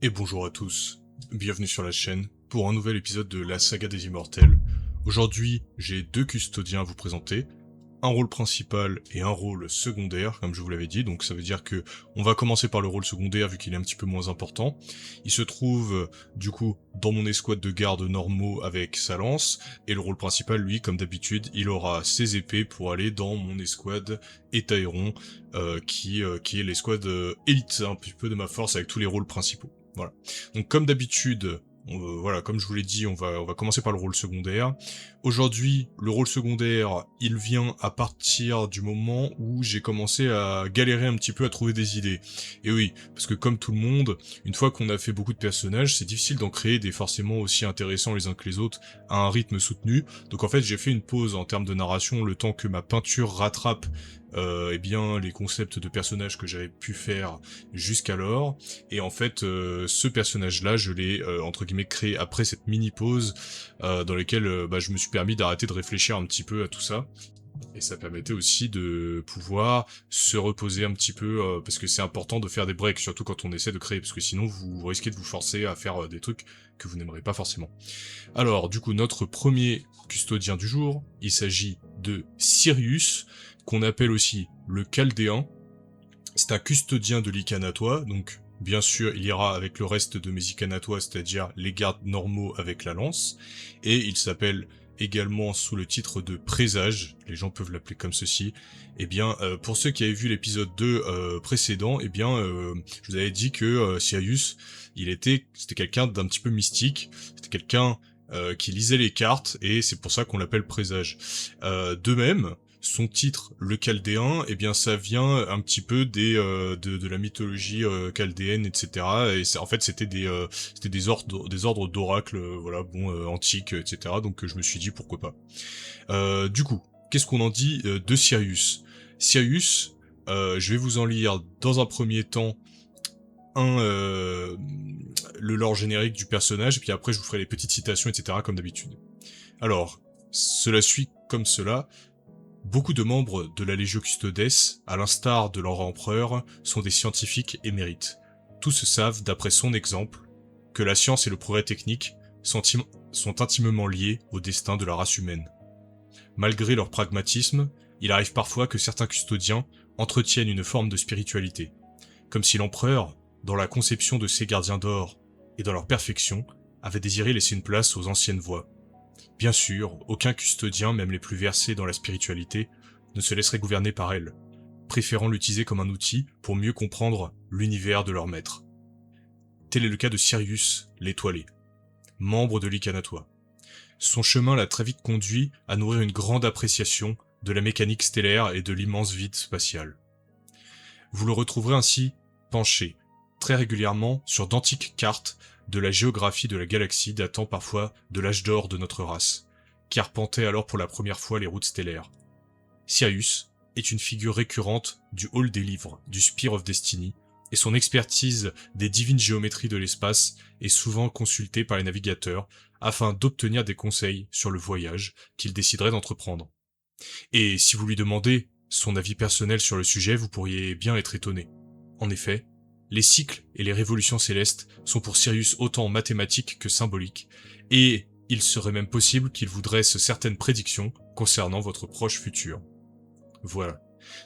Et bonjour à tous, bienvenue sur la chaîne pour un nouvel épisode de la saga des immortels. Aujourd'hui, j'ai deux custodiens à vous présenter, un rôle principal et un rôle secondaire, comme je vous l'avais dit, donc ça veut dire que on va commencer par le rôle secondaire vu qu'il est un petit peu moins important. Il se trouve du coup dans mon escouade de gardes normaux avec sa lance, et le rôle principal, lui, comme d'habitude, il aura ses épées pour aller dans mon escouade Étaéron, qui est l'escouade élite un petit peu de ma force avec tous les rôles principaux. Voilà. Donc comme d'habitude, voilà, comme je vous l'ai dit, on va commencer par le rôle secondaire. Aujourd'hui, le rôle secondaire, il vient à partir du moment où j'ai commencé à galérer un petit peu à trouver des idées. Et oui, parce que comme tout le monde, une fois qu'on a fait beaucoup de personnages, c'est difficile d'en créer des forcément aussi intéressants les uns que les autres à un rythme soutenu. Donc en fait, j'ai fait une pause en termes de narration, le temps que ma peinture rattrape eh bien les concepts de personnages que j'avais pu faire jusqu'alors. Et en fait, ce personnage-là, je l'ai entre guillemets créé après cette mini pause dans laquelle je me suis permis d'arrêter de réfléchir un petit peu à tout ça. Et ça permettait aussi de pouvoir se reposer un petit peu, parce que c'est important de faire des breaks, surtout quand on essaie de créer, parce que sinon vous risquez de vous forcer à faire des trucs que vous n'aimerez pas forcément. Alors, du coup, notre premier custodien du jour, il s'agit de Sirius, qu'on appelle aussi le Chaldéen. C'est un custodien de l'Ikanatois, donc bien sûr il ira avec le reste de mes Ikanatois, c'est-à-dire les gardes normaux avec la lance, et il s'appelle également sous le titre de Présage, les gens peuvent l'appeler comme ceci. Eh bien, pour ceux qui avaient vu l'épisode 2 précédent, eh bien, je vous avais dit que Sirius, c'était quelqu'un d'un petit peu mystique, c'était quelqu'un qui lisait les cartes, et c'est pour ça qu'on l'appelle Présage. De même, son titre, le Chaldéen, eh bien ça vient un petit peu de la mythologie chaldéenne, etc. Et en fait c'était des ordres d'oracles, voilà, bon, antiques, etc. Donc je me suis dit pourquoi pas. Du coup, qu'est-ce qu'on en dit de Sirius? Sirius, je vais vous en lire dans un premier temps le lore générique du personnage, et puis après je vous ferai les petites citations, etc. comme d'habitude. Alors, cela suit comme cela. Beaucoup de membres de la Légio Custodes, à l'instar de leur empereur, sont des scientifiques émérites. Tous savent, d'après son exemple, que la science et le progrès technique sont intimement liés au destin de la race humaine. Malgré leur pragmatisme, il arrive parfois que certains custodiens entretiennent une forme de spiritualité, comme si l'empereur, dans la conception de ses gardiens d'or et dans leur perfection, avait désiré laisser une place aux anciennes voies. Bien sûr, aucun custodien, même les plus versés dans la spiritualité, ne se laisserait gouverner par elle, préférant l'utiliser comme un outil pour mieux comprendre l'univers de leur maître. Tel est le cas de Sirius, l'étoilé, membre de l'Ikanatois. Son chemin l'a très vite conduit à nourrir une grande appréciation de la mécanique stellaire et de l'immense vide spatial. Vous le retrouverez ainsi penché, très régulièrement, sur d'antiques cartes de la géographie de la galaxie datant parfois de l'âge d'or de notre race, qui arpentait alors pour la première fois les routes stellaires. Sirius est une figure récurrente du Hall des Livres, du Spear of Destiny, et son expertise des divines géométries de l'espace est souvent consultée par les navigateurs afin d'obtenir des conseils sur le voyage qu'ils décideraient d'entreprendre. Et si vous lui demandez son avis personnel sur le sujet, vous pourriez bien être étonné. En effet, les cycles et les révolutions célestes sont pour Sirius autant mathématiques que symboliques, et il serait même possible qu'il vous dresse certaines prédictions concernant votre proche futur. Voilà.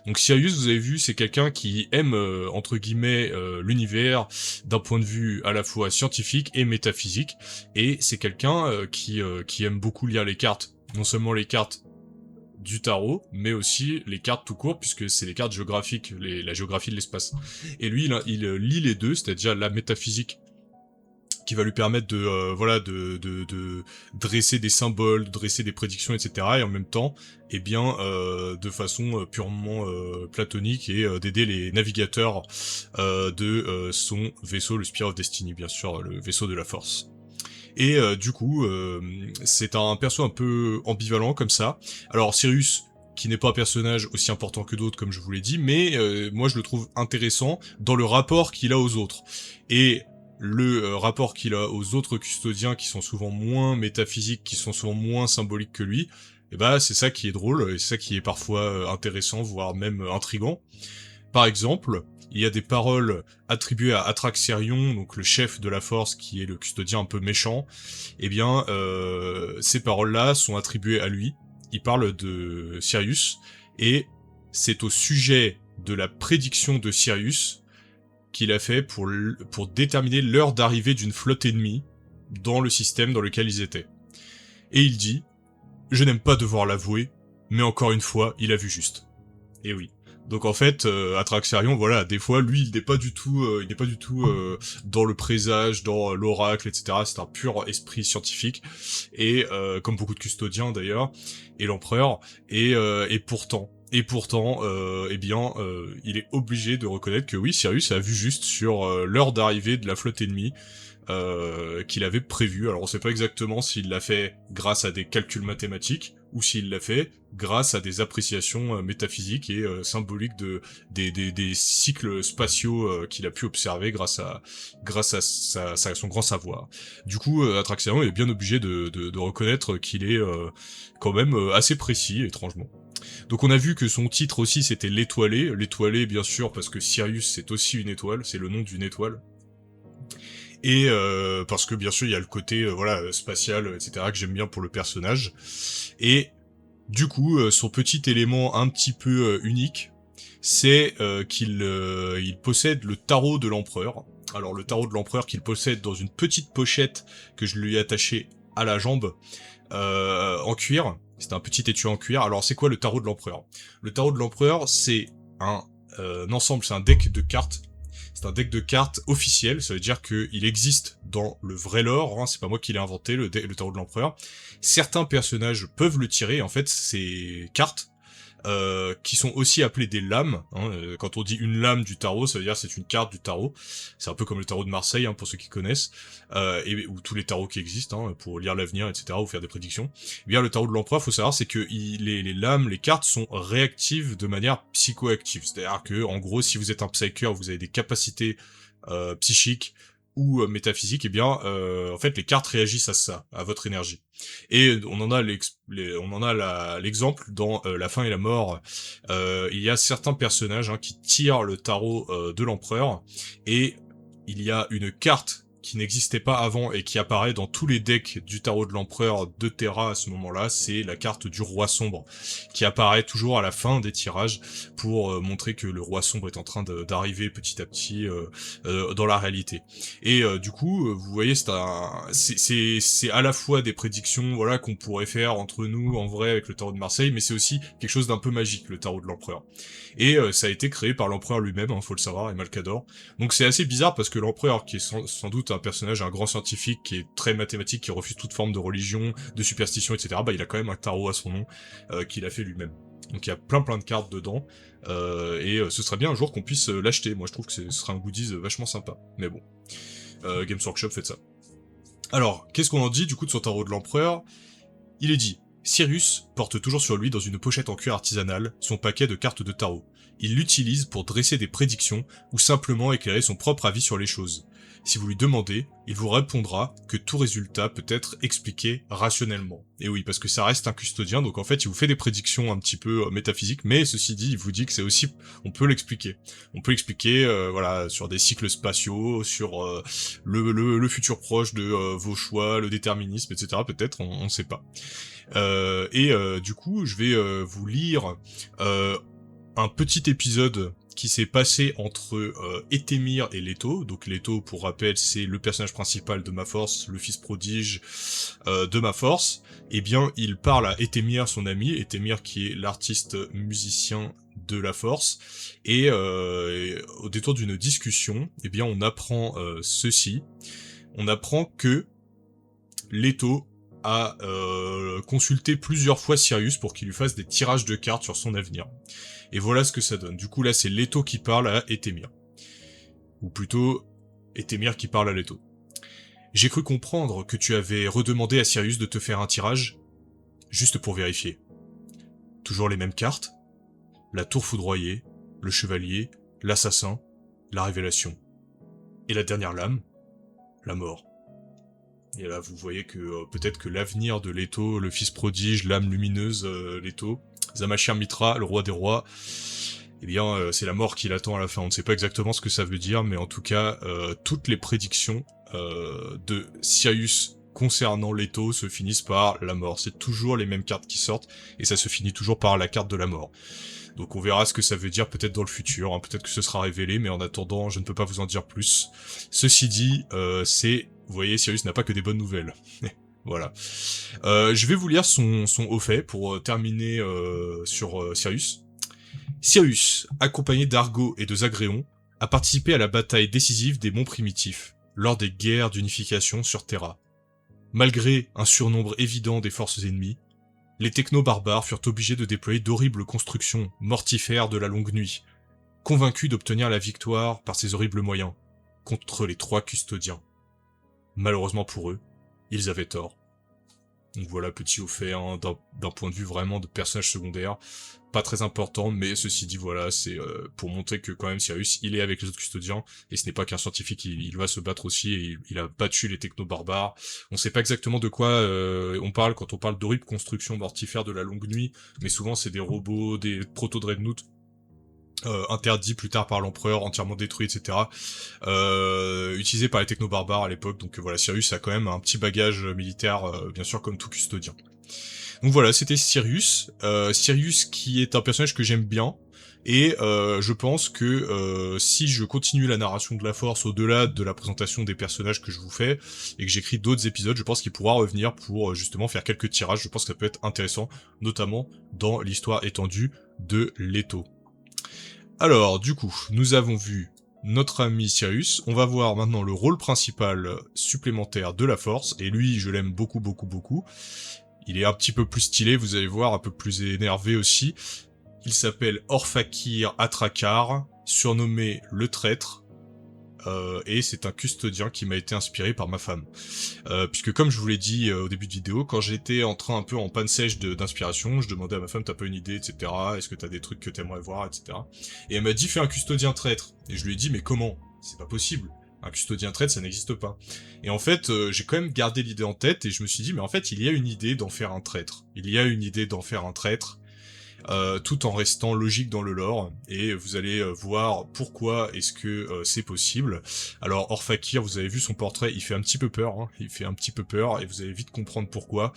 Donc Sirius, vous avez vu, c'est quelqu'un qui aime, entre guillemets, l'univers d'un point de vue à la fois scientifique et métaphysique, et c'est quelqu'un qui aime beaucoup lire les cartes, non seulement les cartes du tarot, mais aussi les cartes tout court, puisque c'est les cartes géographiques, la géographie de l'espace. Et lui, il lit les deux, c'est-à-dire la métaphysique, qui va lui permettre de dresser des symboles, de dresser des prédictions, etc. Et en même temps, eh bien, de façon purement platonique, et d'aider les navigateurs de son vaisseau, le Spear of Destiny, bien sûr, le vaisseau de la Force. Et du coup, c'est un perso un peu ambivalent comme ça. Alors Sirius, qui n'est pas un personnage aussi important que d'autres, comme je vous l'ai dit, mais moi je le trouve intéressant dans le rapport qu'il a aux autres. Et le rapport qu'il a aux autres custodiens, qui sont souvent moins métaphysiques, qui sont souvent moins symboliques que lui, et bah c'est ça qui est drôle, et c'est ça qui est parfois intéressant, voire même intriguant. Par exemple, il y a des paroles attribuées à Atraxerion, donc le chef de la Force, qui est le custodien un peu méchant. Eh bien, ces paroles-là sont attribuées à lui. Il parle de Sirius, et c'est au sujet de la prédiction de Sirius qu'il a fait pour déterminer l'heure d'arrivée d'une flotte ennemie dans le système dans lequel ils étaient. Et il dit « Je n'aime pas devoir l'avouer, mais encore une fois, il a vu juste. » Et oui. Donc en fait, Atraxerion, voilà, des fois, lui, il n'est pas du tout, dans le présage, dans l'oracle, etc. C'est un pur esprit scientifique, et comme beaucoup de custodiens d'ailleurs, et l'empereur, et pourtant, il est obligé de reconnaître que oui, Sirius a vu juste sur l'heure d'arrivée de la flotte ennemie, qu'il avait prévu. Alors on sait pas exactement s'il l'a fait grâce à des calculs mathématiques ou s'il l'a fait grâce à des appréciations métaphysiques et symboliques des cycles spatiaux qu'il a pu observer grâce à son grand savoir. Du coup, Atraxerion est bien obligé de reconnaître qu'il est quand même assez précis, étrangement. Donc on a vu que son titre aussi c'était l'étoilé. L'étoilé bien sûr parce que Sirius c'est aussi une étoile, c'est le nom d'une étoile. Et parce que bien sûr il y a le côté spatial, etc. que j'aime bien pour le personnage. Et du coup, son petit élément un petit peu unique, c'est qu'il possède le tarot de l'empereur. Alors le tarot de l'empereur qu'il possède dans une petite pochette que je lui ai attachée à la jambe en cuir. C'est un petit étui en cuir. Alors c'est quoi le tarot de l'empereur? Le tarot de l'empereur, c'est un ensemble, c'est un deck de cartes. C'est un deck de cartes officiel, ça veut dire qu'il existe dans le vrai lore, hein, c'est pas moi qui l'ai inventé, le tarot de l'empereur. Certains personnages peuvent le tirer, en fait, ces cartes, qui sont aussi appelées des lames. Hein, quand on dit une lame du tarot, ça veut dire que c'est une carte du tarot. C'est un peu comme le tarot de Marseille, hein, pour ceux qui connaissent, ou tous les tarots qui existent, hein, pour lire l'avenir, etc., ou faire des prédictions. Eh bien, le tarot de l'empereur, faut savoir, c'est que les lames, les cartes sont réactives de manière psychoactive. C'est-à-dire que, en gros, si vous êtes un psyker, vous avez des capacités psychiques ou métaphysiques, eh bien, en fait, les cartes réagissent à ça, à votre énergie. Et on en a l'exemple dans La fin et la mort. Il y a certains personnages qui tirent le tarot de l'empereur, et il y a une carte qui n'existait pas avant et qui apparaît dans tous les decks du tarot de l'empereur de Terra à ce moment-là, c'est la carte du roi sombre, qui apparaît toujours à la fin des tirages pour montrer que le roi sombre est en train d'arriver petit à petit dans la réalité. Et du coup, vous voyez, c'est à la fois des prédictions, voilà, qu'on pourrait faire entre nous en vrai avec le tarot de Marseille, mais c'est aussi quelque chose d'un peu magique, le tarot de l'empereur. Et ça a été créé par l'empereur lui-même, faut le savoir, et Malcador. Donc c'est assez bizarre parce que l'empereur, qui est sans doute un personnage, un grand scientifique, qui est très mathématique, qui refuse toute forme de religion, de superstition, etc., il a quand même un tarot à son nom qu'il a fait lui-même. Donc il y a plein de cartes dedans, et ce serait bien un jour qu'on puisse l'acheter. Moi je trouve que ce serait un goodies vachement sympa. Mais bon, Games Workshop, faites ça. Alors, qu'est-ce qu'on en dit du coup de son tarot de l'empereur? Il est dit: Sirius porte toujours sur lui dans une pochette en cuir artisanal son paquet de cartes de tarot. Il l'utilise pour dresser des prédictions ou simplement éclairer son propre avis sur les choses. Si vous lui demandez, il vous répondra que tout résultat peut être expliqué rationnellement. Et oui, parce que ça reste un custodien, donc en fait il vous fait des prédictions un petit peu métaphysiques, mais ceci dit, il vous dit que c'est aussi, on peut l'expliquer. On peut l'expliquer, sur des cycles spatiaux, sur le futur proche de vos choix, le déterminisme, etc. Peut-être, on sait pas. Du coup, je vais vous lire un petit épisode qui s'est passé entre Etemir et Leto. Donc Leto, pour rappel, c'est le personnage principal de Ma Force, le fils prodige de Ma Force. Eh bien, il parle à Etemir, son ami, Etemir qui est l'artiste musicien de la Force, et au détour d'une discussion, eh bien, on apprend ceci. On apprend que Leto a consulté plusieurs fois Sirius pour qu'il lui fasse des tirages de cartes sur son avenir. Et voilà ce que ça donne. Du coup, là, c'est Leto qui parle à Etemir. Ou plutôt, Etemir qui parle à Leto. J'ai cru comprendre que tu avais redemandé à Sirius de te faire un tirage, juste pour vérifier. Toujours les mêmes cartes? La tour foudroyée, le chevalier, l'assassin, la révélation. Et la dernière lame? La mort. Et là, vous voyez que peut-être que l'avenir de Leto, le fils prodige, l'âme lumineuse Leto, Zamashir Mitra, le roi des rois, eh bien, c'est la mort qui l'attend à la fin. On ne sait pas exactement ce que ça veut dire, mais en tout cas, toutes les prédictions de Sirius concernant Leto se finissent par la mort. C'est toujours les mêmes cartes qui sortent, et ça se finit toujours par la carte de la mort. Donc on verra ce que ça veut dire peut-être dans le futur, hein. Peut-être que ce sera révélé, mais en attendant, je ne peux pas vous en dire plus. Ceci dit, vous voyez, Sirius n'a pas que des bonnes nouvelles. Voilà. Je vais vous lire son haut fait pour terminer sur Sirius. Sirius, accompagné d'Argo et de Zagreon, a participé à la bataille décisive des monts primitifs, lors des guerres d'unification sur Terra. Malgré un surnombre évident des forces ennemies, les techno-barbares furent obligés de déployer d'horribles constructions mortifères de la longue nuit, convaincus d'obtenir la victoire par ces horribles moyens, contre les 3 custodiens. Malheureusement pour eux, ils avaient tort. Donc voilà, petit au fait, hein, d'un point de vue vraiment de personnage secondaire, pas très important, mais ceci dit, voilà, c'est pour montrer que quand même Sirius, il est avec les autres custodiens, et ce n'est pas qu'un scientifique, il va se battre aussi, et il a battu les techno-barbares. On sait pas exactement de quoi on parle quand on parle d'horribles constructions mortifères de la longue nuit, mais souvent c'est des robots, des proto-dreadnoughts, interdit plus tard par l'empereur, entièrement détruit, etc. Utilisé par les techno-barbares à l'époque, donc voilà, Sirius a quand même un petit bagage militaire, bien sûr, comme tout custodien. Donc voilà, c'était Sirius. Sirius qui est un personnage que j'aime bien, et je pense que si je continue la narration de la Force au-delà de la présentation des personnages que je vous fais, et que j'écris d'autres épisodes, je pense qu'il pourra revenir pour justement faire quelques tirages. Je pense que ça peut être intéressant, notamment dans l'histoire étendue de Leto. Alors, du coup, nous avons vu notre ami Sirius. On va voir maintenant le rôle principal supplémentaire de la Force, et lui, je l'aime beaucoup, beaucoup, beaucoup. Il est un petit peu plus stylé, vous allez voir, un peu plus énervé aussi. Il s'appelle Orphakir Atrakar, surnommé le Traître, et c'est un custodien qui m'a été inspiré par ma femme. Puisque comme je vous l'ai dit au début de vidéo, quand j'étais en train un peu en panne sèche d'inspiration, je demandais à ma femme, t'as pas une idée, etc. Est-ce que t'as des trucs que t'aimerais voir, etc. Et elle m'a dit, fais un custodien traître. Et je lui ai dit, mais comment? C'est pas possible. Un custodien traître, ça n'existe pas. Et en fait, j'ai quand même gardé l'idée en tête, et je me suis dit, mais en fait, il y a une idée d'en faire un traître. Il y a une idée d'en faire un traître, tout en restant logique dans le lore, et vous allez voir pourquoi est-ce que c'est possible. Alors Orphakir, vous avez vu son portrait, il fait un petit peu peur, hein, il fait un petit peu peur, et vous allez vite comprendre pourquoi.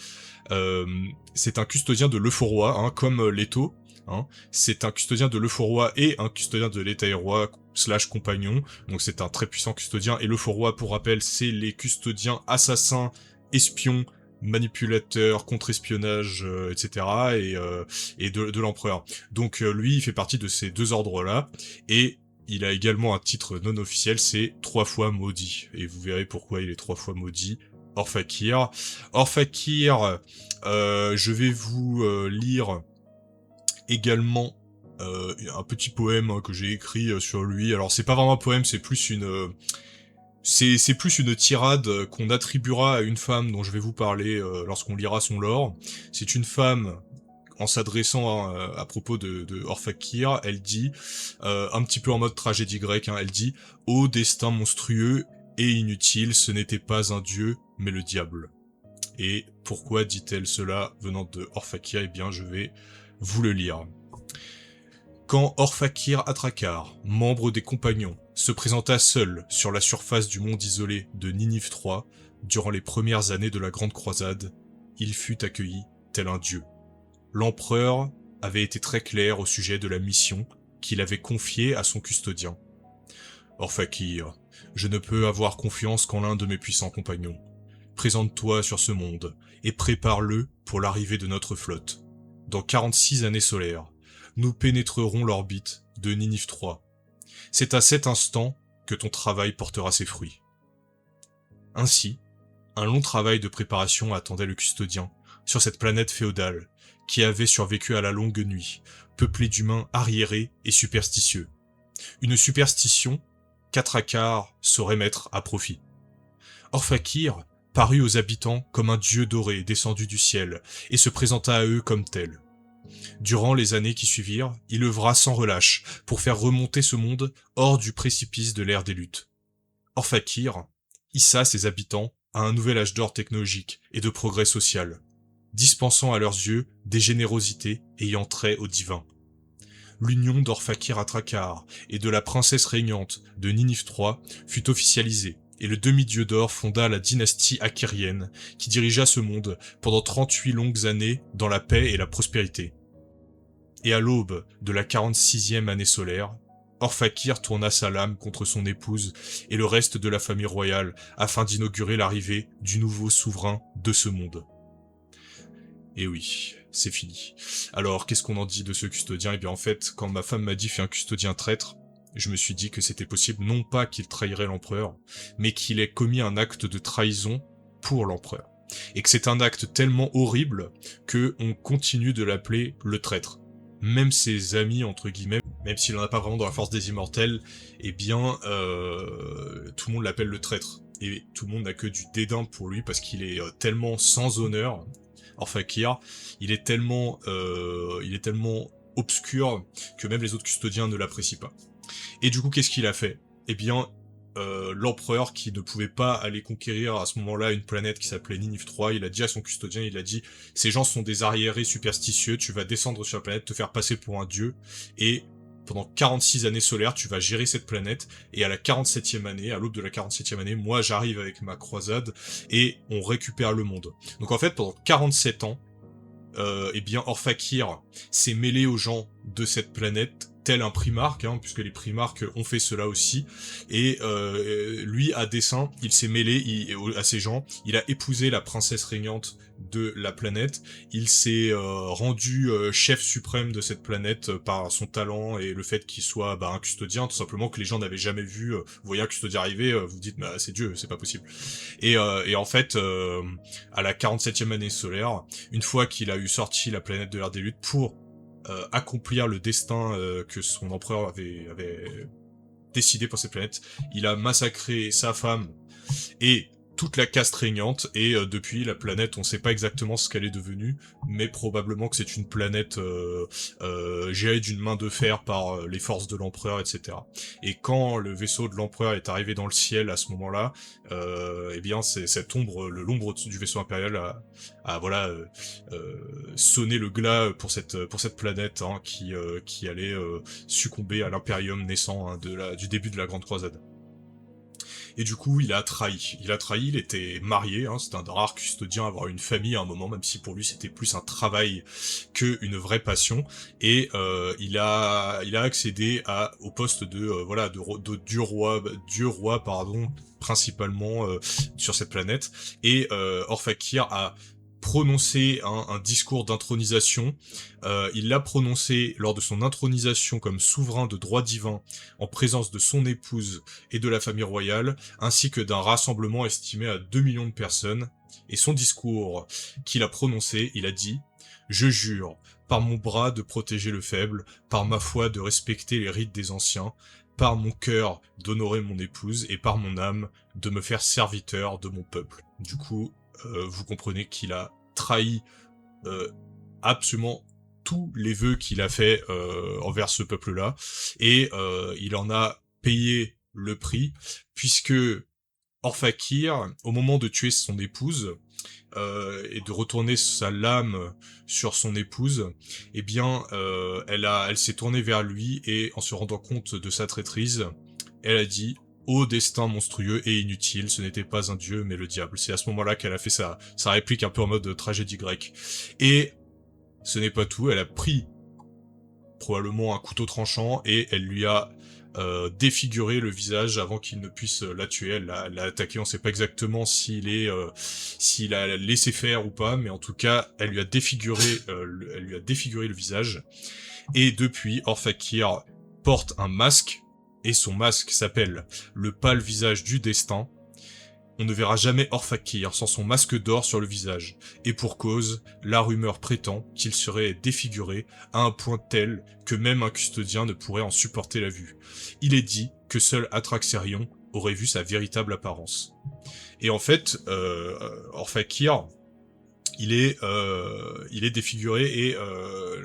C'est un custodien de l'Euphroi, hein, comme Leto, hein. C'est un custodien de l'Euphroi et un custodien de l'Etaerois / compagnon, donc c'est un très puissant custodien, et l'Euphroi, pour rappel, c'est les custodiens assassins, espions, manipulateur, contre-espionnage, etc. et de l'empereur. Donc lui, il fait partie de ces deux ordres-là, et il a également un titre non officiel, c'est 3 fois maudit. Et vous verrez pourquoi il est 3 fois maudit. Orphakir. Orphakir, je vais vous lire également un petit poème que j'ai écrit sur lui. Alors c'est pas vraiment un poème, c'est plus une... C'est plus une tirade qu'on attribuera à une femme dont je vais vous parler lorsqu'on lira son lore. C'est une femme, en s'adressant à propos de Orphakir, elle dit, un petit peu en mode tragédie grecque, hein, elle dit « Ô destin monstrueux et inutile, ce n'était pas un dieu, mais le diable. » Et pourquoi dit-elle cela venant de Orphakir? Eh bien, je vais vous le lire. Quand Orphakir Atrakar, membre des Compagnons, se présenta seul sur la surface du monde isolé de Ninive III durant les premières années de la Grande Croisade, il fut accueilli tel un dieu. L'empereur avait été très clair au sujet de la mission qu'il avait confiée à son custodien. « Orphakir, je ne peux avoir confiance qu'en l'un de mes puissants compagnons. Présente-toi sur ce monde et prépare-le pour l'arrivée de notre flotte. Dans 46 années solaires, nous pénétrerons l'orbite de Ninive III. C'est à cet instant que ton travail portera ses fruits. » Ainsi, un long travail de préparation attendait le custodien sur cette planète féodale qui avait survécu à la longue nuit, peuplée d'humains arriérés et superstitieux. Une superstition qu'Atrakar saurait mettre à profit. Orphakir parut aux habitants comme un dieu doré descendu du ciel et se présenta à eux comme tel. Durant les années qui suivirent, il œuvra sans relâche pour faire remonter ce monde hors du précipice de l'ère des luttes. Orphakir hissa ses habitants à un nouvel âge d'or technologique et de progrès social, dispensant à leurs yeux des générosités ayant trait au divin. l'union d'Orphakir Atrakar et de la princesse régnante de Ninive III fut officialisée, et le demi-dieu d'or fonda la dynastie akirienne, qui dirigea ce monde pendant 38 longues années dans la paix et la prospérité. Et à l'aube de la 46e année solaire, Orphakir tourna sa lame contre son épouse et le reste de la famille royale afin d'inaugurer l'arrivée du nouveau souverain de ce monde. Et oui, c'est fini. Alors, qu'est-ce qu'on en dit de ce custodien ? Eh bien, en fait, quand ma femme m'a dit « fais un custodien traître », je me suis dit que c'était possible, non pas qu'il trahirait l'empereur, mais qu'il ait commis un acte de trahison pour l'empereur. Et que c'est un acte tellement horrible que on continue de l'appeler le traître. Même ses amis, entre guillemets, même s'il n'en a pas vraiment dans la force des immortels, eh bien, tout le monde l'appelle le traître. Et tout le monde n'a que du dédain pour lui parce qu'il est tellement sans honneur. Orphakir, il est tellement obscur que même les autres custodiens ne l'apprécient pas. Et du coup, qu'est-ce qu'il a fait ? Eh bien, l'empereur qui ne pouvait pas aller conquérir à ce moment-là une planète qui s'appelait Ninive III, il a dit à son custodien, il a dit « Ces gens sont des arriérés superstitieux, tu vas descendre sur la planète, te faire passer pour un dieu, et pendant 46 années solaires, tu vas gérer cette planète, et à la 47e année, à l'aube de la 47e année, moi j'arrive avec ma croisade, et on récupère le monde. » Donc en fait, pendant 47 ans, eh bien Orphakir s'est mêlé aux gens de cette planète, tel un primarque, puisque les primarques ont fait cela aussi, et lui, à dessein, il s'est mêlé à ces gens, il a épousé la princesse régnante de la planète, il s'est rendu chef suprême de cette planète par son talent et le fait qu'il soit un custodien, tout simplement que les gens n'avaient jamais vu, vous voyez un custodien arriver, vous dites bah, c'est Dieu, c'est pas possible. Et en fait, à la 47e année solaire, une fois qu'il a eu sorti la planète de l'ère des luttes pour accomplir le destin que son empereur avait décidé pour cette planète, il a massacré sa femme et toute la caste régnante, et depuis la planète, on sait pas exactement ce qu'elle est devenue, mais probablement que c'est une planète gérée d'une main de fer par les forces de l'empereur, etc. Et quand le vaisseau de l'empereur est arrivé dans le ciel à ce moment-là, eh bien c'est cette ombre, l'ombre du vaisseau impérial a sonné le glas pour cette planète qui allait succomber à l'impérium naissant du début de la Grande Croisade. Et du coup, il a trahi, il était marié, c'était un rare custodien à avoir une famille à un moment, même si pour lui c'était plus un travail qu'une vraie passion, et il a accédé au poste de dieu roi, principalement sur cette planète, et Orphakir a prononcé un discours d'intronisation. Il l'a prononcé lors de son intronisation comme souverain de droit divin en présence de son épouse et de la famille royale, ainsi que d'un rassemblement estimé à 2 millions de personnes. Et son discours qu'il a prononcé, il a dit « Je jure, par mon bras de protéger le faible, par ma foi de respecter les rites des anciens, par mon cœur d'honorer mon épouse et par mon âme de me faire serviteur de mon peuple. » Du coup, vous comprenez qu'il a trahi absolument tous les vœux qu'il a fait envers ce peuple-là, et il en a payé le prix, puisque Orphakir, au moment de tuer son épouse, et de retourner sa lame sur son épouse, eh bien, elle s'est tournée vers lui, et en se rendant compte de sa traîtrise, elle a dit « Ô destin monstrueux et inutile, ce n'était pas un dieu, mais le diable. » C'est à ce moment-là qu'elle a fait sa réplique un peu en mode tragédie grecque. Et ce n'est pas tout, elle a pris probablement un couteau tranchant, et elle lui a défiguré le visage avant qu'il ne puisse la tuer. Elle l'a attaqué, on sait pas exactement s'il a laissé faire ou pas, mais en tout cas, elle lui a défiguré le visage. Et depuis, Orphakir porte un masque, et son masque s'appelle le pâle visage du destin. On ne verra jamais Orphakir sans son masque d'or sur le visage, et pour cause, la rumeur prétend qu'il serait défiguré à un point tel que même un custodien ne pourrait en supporter la vue. Il est dit que seul Atraxérion aurait vu sa véritable apparence. Et en fait, Orphakir, il est défiguré, et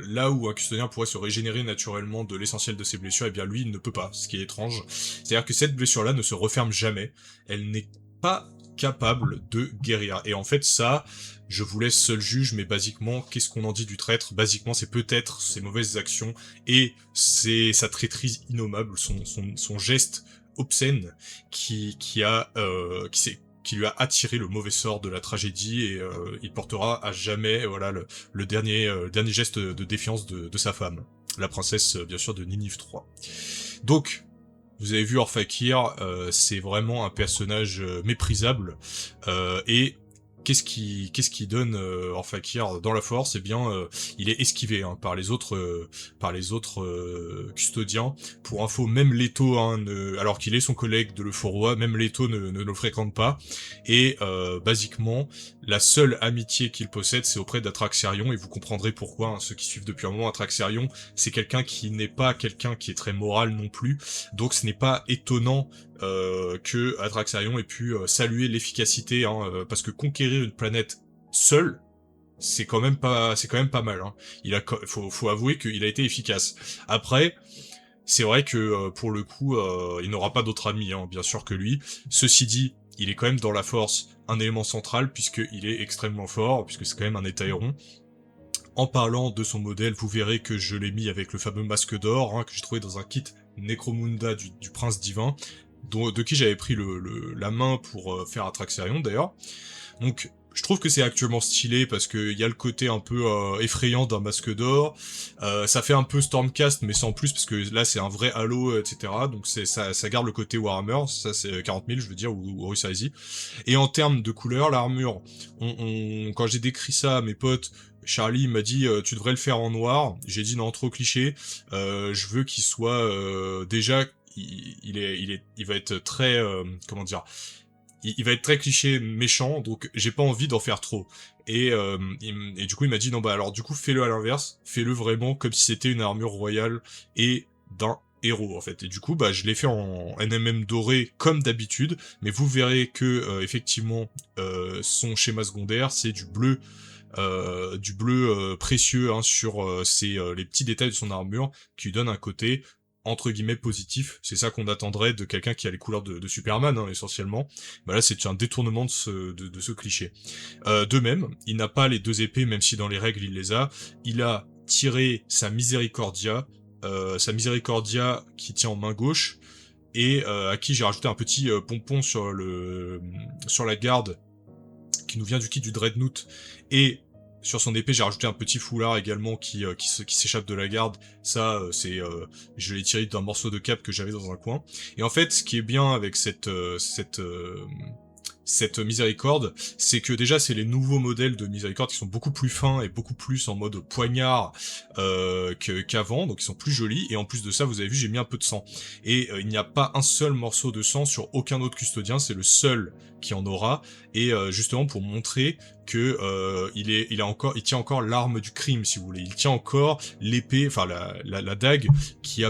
là où un custodien pourrait se régénérer naturellement de l'essentiel de ses blessures, eh bien lui il ne peut pas, ce qui est étrange. C'est-à-dire que cette blessure-là ne se referme jamais, elle n'est pas capable de guérir. Et en fait, ça, je vous laisse seul juge, mais basiquement, qu'est-ce qu'on en dit du traître? Basiquement, c'est peut-être ses mauvaises actions et c'est sa traîtrise innommable, son geste obscène qui lui a attiré le mauvais sort de la tragédie et il portera à jamais voilà le dernier geste de défiance de sa femme, la princesse bien sûr de Ninive 3. Donc vous avez vu Orphakir, c'est vraiment un personnage méprisable et qu'est-ce qui donne Orphakir dans la force? Eh bien, il est esquivé par les autres custodiens. Pour info, même Leto, alors qu'il est son collègue de l'Euphoria, même Leto ne le fréquente pas. Et basiquement, la seule amitié qu'il possède, c'est auprès d'Atraxarion, et vous comprendrez pourquoi. Ceux qui suivent depuis un moment, Atraxarion, c'est quelqu'un qui n'est pas quelqu'un qui est très moral non plus. Donc, ce n'est pas étonnant que Atraxarion ait pu saluer l'efficacité, parce que conquérir une planète seul, c'est quand même pas mal. Faut avouer qu'il a été efficace. Après, c'est vrai que pour le coup, il n'aura pas d'autre ami, bien sûr que lui. Ceci dit, il est quand même dans la force un élément central puisqu'il est extrêmement fort, puisque c'est quand même un étaéron. En parlant de son modèle, vous verrez que je l'ai mis avec le fameux masque d'or que j'ai trouvé dans un kit Necromunda du prince divin, de qui j'avais pris la main pour faire Atraxarion d'ailleurs. Donc je trouve que c'est actuellement stylé parce que il y a le côté un peu effrayant d'un masque d'or. Ça fait un peu Stormcast mais sans plus parce que là c'est un vrai Halo, etc. Donc ça garde le côté Warhammer, ça c'est 40 000 je veux dire, ou Horus Heresy. Et en termes de couleur, l'armure, quand j'ai décrit ça à mes potes, Charlie m'a dit tu devrais le faire en noir. J'ai dit non, trop cliché. Je veux qu'il soit déjà il va être très comment dire, il va être très cliché méchant, donc j'ai pas envie d'en faire trop. Et du coup il m'a dit non bah alors du coup fais-le à l'inverse, fais-le vraiment comme si c'était une armure royale et d'un héros en fait. Et du coup bah je l'ai fait en NMM doré comme d'habitude, mais vous verrez que effectivement son schéma secondaire c'est du bleu précieux sur les petits détails de son armure qui lui donnent un côté entre guillemets positif. C'est ça qu'on attendrait de quelqu'un qui a les couleurs de Superman essentiellement. Bah là c'est un détournement de ce cliché. De même, il n'a pas les deux épées même si dans les règles il les a. Il a tiré sa Misericordia qui tient en main gauche et à qui j'ai rajouté un petit pompon sur la garde qui nous vient du kit du Dreadnought, et sur son épée j'ai rajouté un petit foulard également qui s'échappe de la garde. Ça je l'ai tiré d'un morceau de cape que j'avais dans un coin. Et en fait ce qui est bien avec cette miséricorde, c'est que déjà c'est les nouveaux modèles de miséricorde qui sont beaucoup plus fins et beaucoup plus en mode poignard qu'avant, donc ils sont plus jolis, et en plus de ça vous avez vu j'ai mis un peu de sang, et il n'y a pas un seul morceau de sang sur aucun autre custodien, c'est le seul qui en aura, et justement pour montrer que il tient encore l'arme du crime si vous voulez, il tient encore l'épée, enfin la dague qui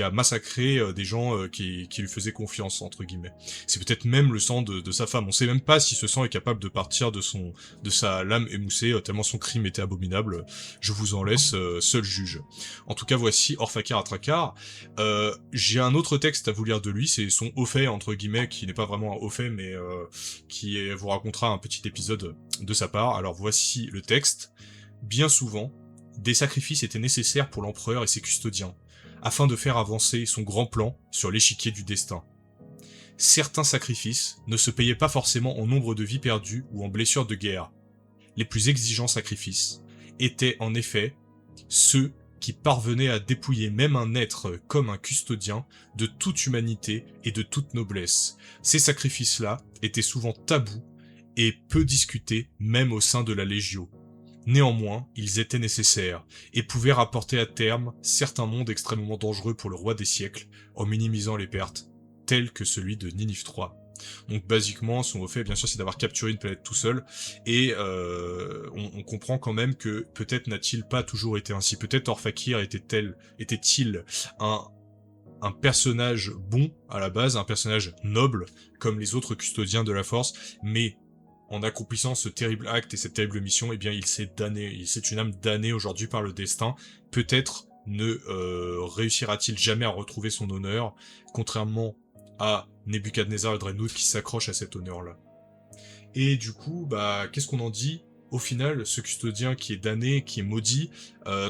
a massacré des gens qui lui faisaient confiance entre guillemets. C'est peut-être même le sang de sa femme. On sait même pas si ce sang est capable de partir de sa lame émoussée tellement son crime était abominable. Je vous en laisse seul juge. En tout cas, voici Orphakir Atrakar. J'ai un autre texte à vous lire de lui, c'est son haut fait entre guillemets, qui n'est pas vraiment un haut fait, mais qui vous racontera un petit épisode de sa part. Alors voici le texte. Bien souvent, des sacrifices étaient nécessaires pour l'empereur et ses custodiens, afin de faire avancer son grand plan sur l'échiquier du destin. Certains sacrifices ne se payaient pas forcément en nombre de vies perdues ou en blessures de guerre. Les plus exigeants sacrifices étaient en effet ceux qui parvenaient à dépouiller même un être comme un custodien de toute humanité et de toute noblesse. Ces sacrifices-là étaient souvent tabous et peu discutés même au sein de la Légio. Néanmoins, ils étaient nécessaires, et pouvaient rapporter à terme certains mondes extrêmement dangereux pour le roi des siècles, en minimisant les pertes, telles que celui de Ninive 3. Donc basiquement, son haut fait, bien sûr, c'est d'avoir capturé une planète tout seul, et on comprend quand même que peut-être n'a-t-il pas toujours été ainsi. Peut-être Orphakir était-il un personnage bon à la base, un personnage noble, comme les autres custodiens de la Force, mais en accomplissant ce terrible acte et cette terrible mission, eh bien il s'est damné, c'est une âme damnée aujourd'hui par le destin. Peut-être ne réussira-t-il jamais à retrouver son honneur, contrairement à Nebuchadnezzar et Dreadnought qui s'accrochent à cet honneur-là. Et du coup, bah, qu'est-ce qu'on en dit? Au final, ce custodien qui est damné, qui est maudit,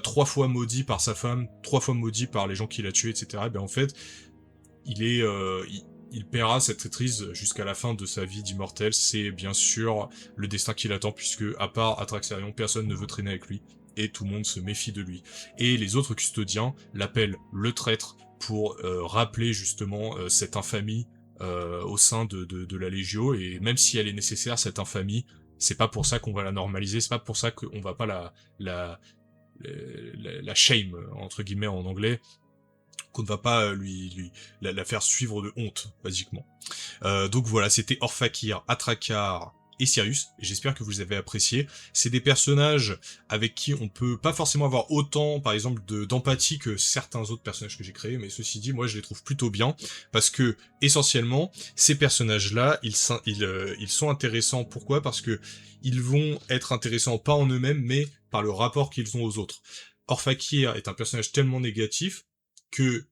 3 fois maudit par sa femme, 3 fois maudit par les gens qu'il a tués, etc. Ben en fait, il est, il paiera cette traîtrise jusqu'à la fin de sa vie d'immortel. C'est bien sûr le destin qui l'attend, puisque à part Atraxarion, personne ne veut traîner avec lui, et tout le monde se méfie de lui. Et les autres custodiens l'appellent le traître pour rappeler justement cette infamie au sein de la Légio, et même si elle est nécessaire, cette infamie, c'est pas pour ça qu'on va la normaliser, c'est pas pour ça qu'on va pas la shame, entre guillemets en anglais, qu'on ne va pas la faire suivre de honte, basiquement. Donc voilà, c'était Orphakir, Atracar et Sirius. J'espère que vous les avez appréciés. C'est des personnages avec qui on peut pas forcément avoir autant, par exemple, d'empathie que certains autres personnages que j'ai créés, mais ceci dit, moi je les trouve plutôt bien, parce que, essentiellement, ces personnages-là, ils sont intéressants. Pourquoi? Parce que ils vont être intéressants pas en eux-mêmes, mais par le rapport qu'ils ont aux autres. Orphakir est un personnage tellement négatif que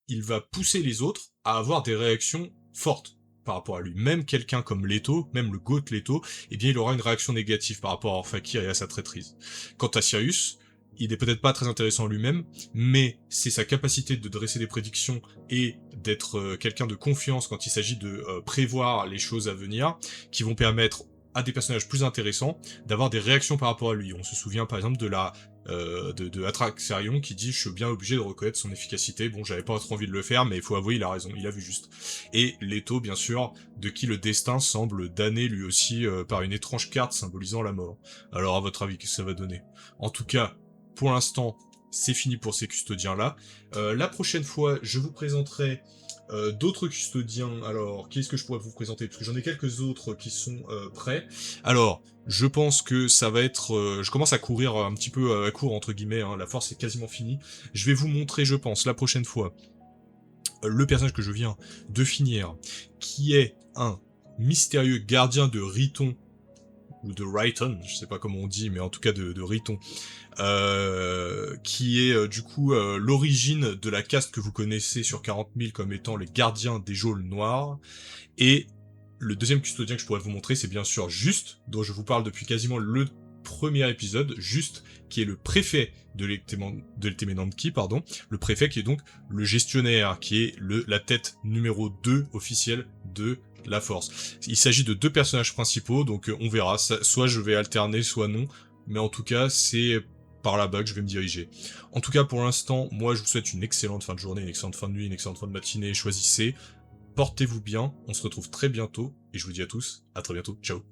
il va pousser les autres à avoir des réactions fortes par rapport à lui. Même quelqu'un comme Leto, même le GOAT Leto, eh bien il aura une réaction négative par rapport à Orphakir et à sa traîtrise. Quant à Sirius, il est peut-être pas très intéressant lui-même, mais c'est sa capacité de dresser des prédictions et d'être quelqu'un de confiance quand il s'agit de prévoir les choses à venir, qui vont permettre à des personnages plus intéressants d'avoir des réactions par rapport à lui. On se souvient par exemple de la de Atraxarion qui dit je suis bien obligé de reconnaître son efficacité, bon j'avais pas trop envie de le faire mais il faut avouer il a raison, il a vu juste. Et Leto bien sûr, de qui le destin semble damné lui aussi par une étrange carte symbolisant la mort. Alors à votre avis qu'est-ce que ça va donner? En tout cas, pour l'instant, c'est fini pour ces custodiens là. La prochaine fois je vous présenterai d'autres custodiens. Alors, qu'est-ce que je pourrais vous présenter? Parce que j'en ai quelques autres qui sont prêts. Alors, je pense que ça va être... je commence à courir un petit peu à court, entre guillemets, hein, la force est quasiment finie. Je vais vous montrer, je pense, la prochaine fois, le personnage que je viens de finir, qui est un mystérieux gardien de Riton, ou de Riton, je sais pas comment on dit, mais en tout cas de Riton, qui est du coup l'origine de la caste que vous connaissez sur 40 000 comme étant les gardiens des geôles noires. Et le deuxième custodien que je pourrais vous montrer, c'est bien sûr Juste, dont je vous parle depuis quasiment le premier épisode, Juste, qui est le préfet de l'Eltemenanki, pardon, le préfet qui est donc le gestionnaire, qui est la tête numéro 2 officielle de la force. Il s'agit de 2 personnages principaux, donc on verra, soit je vais alterner, soit non, mais en tout cas, c'est par là-bas que je vais me diriger. En tout cas, pour l'instant, moi, je vous souhaite une excellente fin de journée, une excellente fin de nuit, une excellente fin de matinée. Choisissez, portez-vous bien, on se retrouve très bientôt, et je vous dis à tous, à très bientôt, ciao.